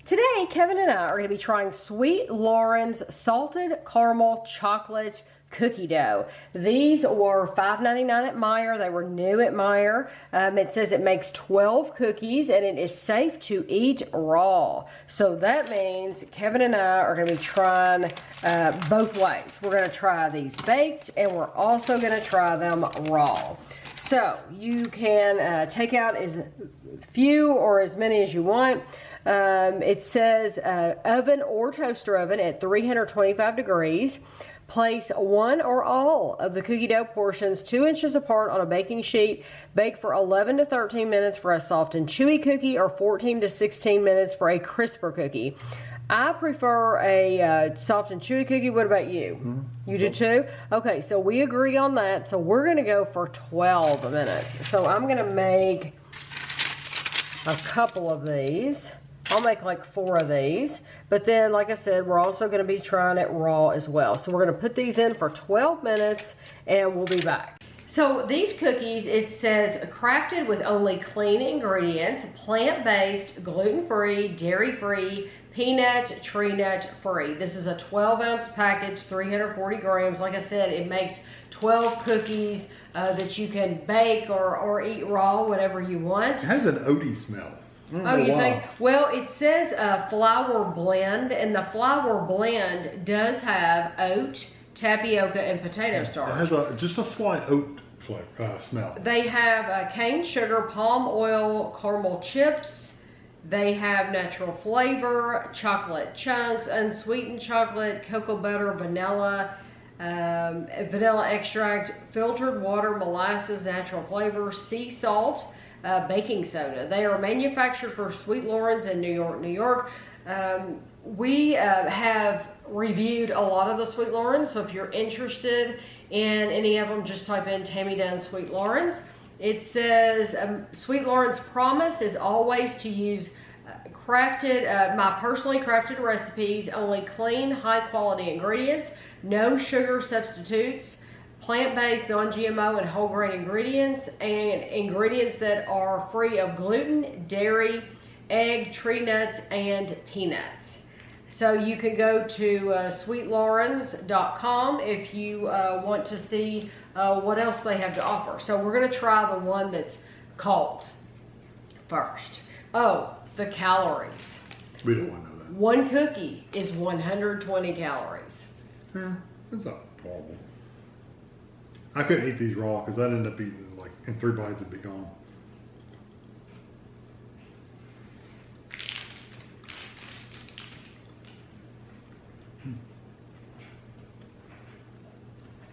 Today, Kevin and I are going to be trying Sweet Loren's salted caramel chocolate cookie dough. These were $5.99 at Meijer. They were new at Meijer. It says it makes 12 cookies and it is safe to eat raw. So that means Kevin and I are going to be trying both ways. We're going to try these baked and we're also going to try them raw. So you can take out as few or as many as you want. It says oven or toaster oven at 325 degrees. Place one or all of the cookie dough portions 2 inches apart on a baking sheet. Bake for 11 to 13 minutes for a soft and chewy cookie or 14 to 16 minutes for a crisper cookie. I prefer a soft and chewy cookie. What about you? Mm-hmm. You do too? Okay, so we agree on that. So we're going to go for 12 minutes. So I'm going to make a couple of these. I'll make like 4 of these. But then, like I said, we're also going to be trying it raw as well. So we're going to put these in for 12 minutes and we'll be back. So these cookies, it says crafted with only clean ingredients, plant-based, gluten-free, dairy-free, peanut, tree nut free. This is a 12-ounce package, 340 grams. Like I said, it makes 12 cookies that you can bake or eat raw, whatever you want. It has an oaty smell. Oh, you think? Well, it says flour blend, and the flour blend does have oat, tapioca, and potato starch. It has just a slight oat smell. They have cane sugar, palm oil, caramel chips. They have natural flavor, chocolate chunks, unsweetened chocolate, cocoa butter, vanilla, vanilla extract, filtered water, molasses, natural flavor, sea salt, baking soda. They are manufactured for Sweet Loren's in New York, New York. We have reviewed a lot of the Sweet Loren's, so if you're interested in any of them, just type in Tammy Dunn Sweet Loren's. It says, Sweet Loren's promise is always to use my personally crafted recipes, only clean, high quality ingredients, no sugar substitutes, plant-based, non-GMO, and whole grain ingredients, and ingredients that are free of gluten, dairy, egg, tree nuts, and peanuts. So you can go to sweetlorens.com if you want to see what else they have to offer. So we're going to try the one that's cold first. Oh, the calories. We don't want to know that. One cookie is 120 calories. That's not horrible. I couldn't eat these raw because I'd end up eating like in 3 bites it'd be gone.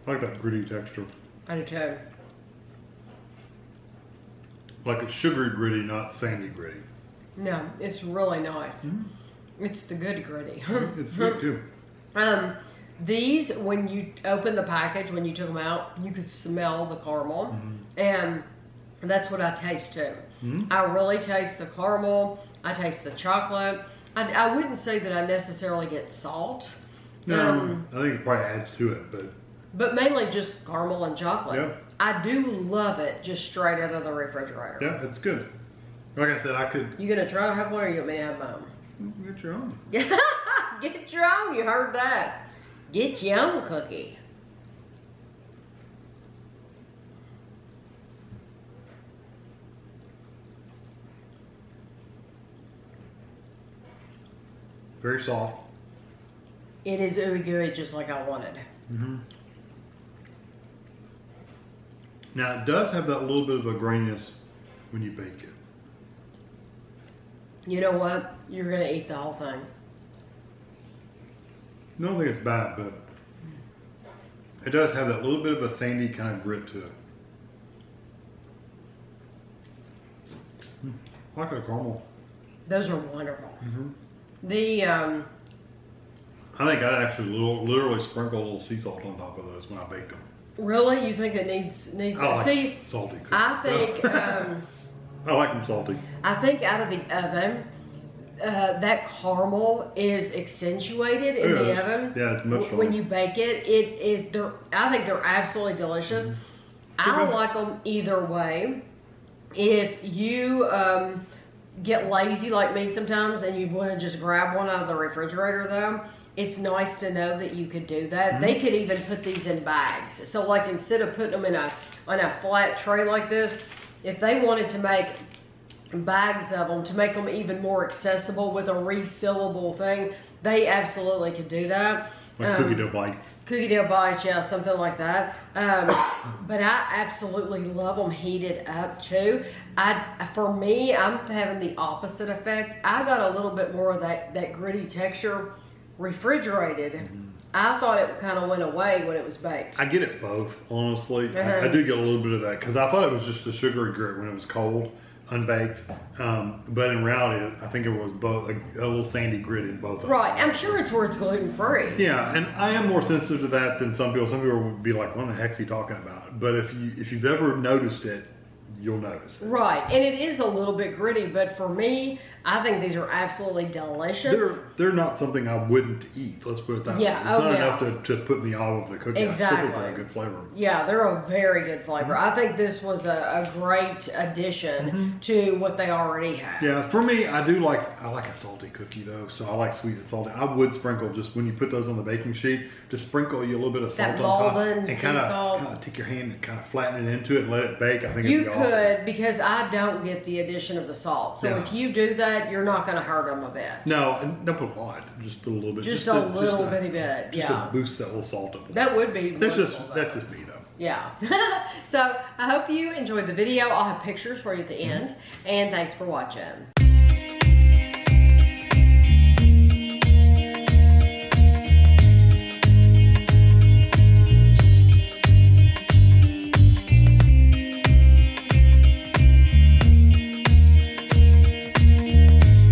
I like that gritty texture. I do too. Like it's sugary gritty, not sandy gritty. No, it's really nice. It's the good gritty. It's sweet too. These, when you open the package, when you took them out, you could smell the caramel, and that's what I taste too. I really taste the caramel. I taste the chocolate. I wouldn't say that I necessarily get salt. No, I think it probably adds to it, but mainly just caramel and chocolate. Yeah. I do love it just straight out of the refrigerator. Yeah, it's good. Like I said, I could. You gonna try to have one, or you want me to have mine? Get your own. Get your own. You heard that. Get your own cookie. Very soft. It is ooey gooey, just like I wanted. Now it does have that little bit of a graininess when you bake it. You know what? You're gonna eat the whole thing. I don't think it's bad, but it does have that little bit of a sandy kind of grit to it. I like the caramel. Those are wonderful. I think I'd actually literally sprinkle a little sea salt on top of those when I baked them. Really? You think it needs I like salty cookies. I think I like them salty. I think out of the oven, that caramel is accentuated in the oven. Yeah, it's much stronger. When you bake it. I think they're absolutely delicious. I like them either way. If you get lazy like me sometimes and you want to just grab one out of the refrigerator though, it's nice to know that you could do that. They could even put these in bags. So like instead of putting them on a flat tray like this, if they wanted to make bags of them to make them even more accessible with a resealable thing, they absolutely could do that. Like cookie dough bites. Cookie dough bites, yeah, something like that. But I absolutely love them heated up too. For me, I'm having the opposite effect. I got a little bit more of that gritty texture refrigerated. I thought it kind of went away when it was baked. I get it both, honestly. I do get a little bit of that because I thought it was just the sugary grit when it was cold, unbaked. But in reality, I think it was both a little sandy grit in both of them. Right. I'm sure it's where it's gluten free. Yeah, and I am more sensitive to that than some people. Some people would be like, "What the heck's he talking about?" But if you've ever noticed it, you'll notice it. Right, and it is a little bit gritty, but for me, I think these are absolutely delicious. They're not something I wouldn't eat. Let's put it that way. It's not enough to put me off of the cookie. Exactly. I still think they're a good flavor. Yeah, they're a very good flavor. I think this was a great addition to what they already have. Yeah, for me, I like a salty cookie though, so I like sweet and salty. I would sprinkle just when you put those on the baking sheet, just sprinkle you a little bit of salt on top and kind of take your hand and kind of flatten it into it and let it bake. I think it'd be awesome. You could, because I don't get the addition of the salt. So if you do that, you're not going to hurt them a bit. No, and don't put a lot. Just put a little bit. Just a little bitty bit. Just to boost that little salt up. That would be. That's just me though. Yeah. So I hope you enjoyed the video. I'll have pictures for you at the end. And thanks for watching.